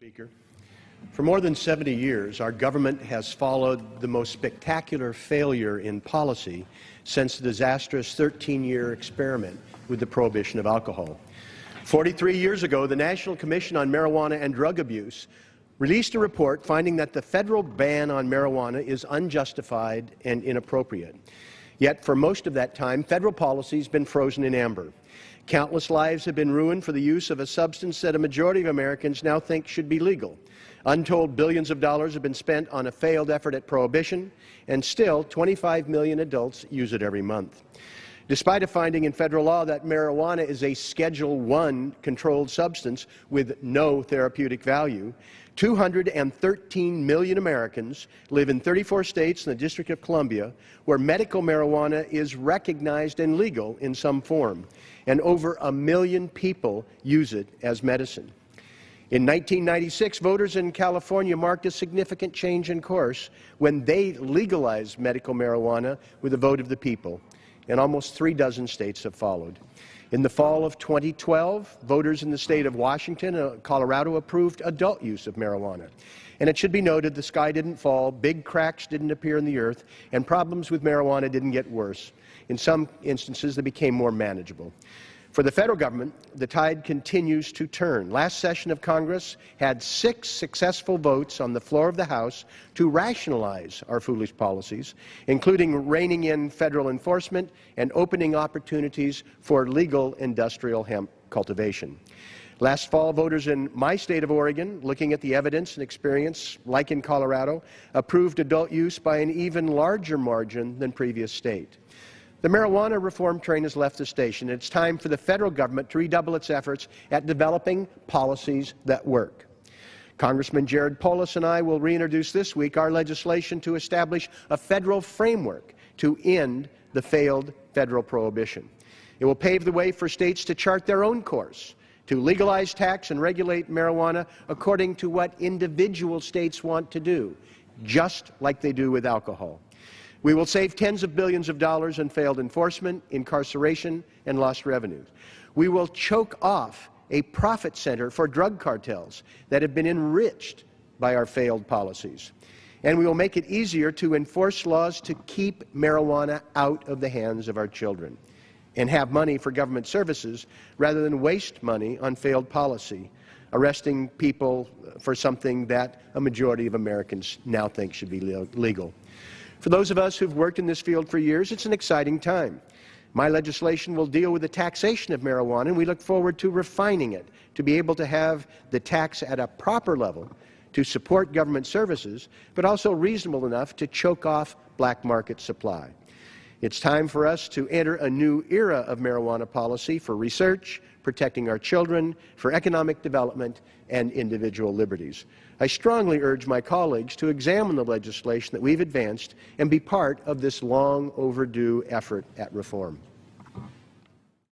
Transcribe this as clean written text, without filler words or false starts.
Speaker. For more than 70 years, our government has followed the most spectacular failure in policy since the disastrous 13-year experiment with the prohibition of alcohol. 43 years ago, the National Commission on Marijuana and Drug Abuse released a report finding that the federal ban on marijuana is unjustified and inappropriate. Yet, for most of that time, federal policy has been frozen in amber. Countless lives have been ruined for the use of a substance that a majority of Americans now think should be legal. Untold billions of dollars have been spent on a failed effort at prohibition, and still 25 million adults use it every month. Despite a finding in federal law that marijuana is a Schedule I controlled substance with no therapeutic value, 213 million Americans live in 34 states and the District of Columbia where medical marijuana is recognized and legal in some form, and over 1 million people use it as medicine. In 1996, voters in California marked a significant change in course when they legalized medical marijuana with a vote of the people, and almost 3 dozen states have followed. In the fall of 2012, voters in the state of Washington and Colorado approved adult use of marijuana. And it should be noted the sky didn't fall, big cracks didn't appear in the earth, and problems with marijuana didn't get worse. In some instances, they became more manageable. For the federal government, the tide continues to turn. Last session of Congress had 6 successful votes on the floor of the House to rationalize our foolish policies, including reining in federal enforcement and opening opportunities for legal industrial hemp cultivation. Last fall, voters in my state of Oregon, looking at the evidence and experience, like in Colorado, approved adult use by an even larger margin than previous state. The marijuana reform train has left the station. It's time for the federal government to redouble its efforts at developing policies that work. Congressman Jared Polis and I will reintroduce this week our legislation to establish a federal framework to end the failed federal prohibition. It will pave the way for states to chart their own course, to legalize, tax, and regulate marijuana according to what individual states want to do, just like they do with alcohol. We will save tens of billions of dollars in failed enforcement, incarceration, and lost revenues. We will choke off a profit center for drug cartels that have been enriched by our failed policies. And we will make it easier to enforce laws to keep marijuana out of the hands of our children and have money for government services rather than waste money on failed policy, arresting people for something that a majority of Americans now think should be legal. For those of us who've worked in this field for years, it's an exciting time. My legislation will deal with the taxation of marijuana, and we look forward to refining it to be able to have the tax at a proper level to support government services, but also reasonable enough to choke off black market supply. It's time for us to enter a new era of marijuana policy for research, protecting our children, for economic development, and individual liberties. I strongly urge my colleagues to examine the legislation that we've advanced and be part of this long overdue effort at reform.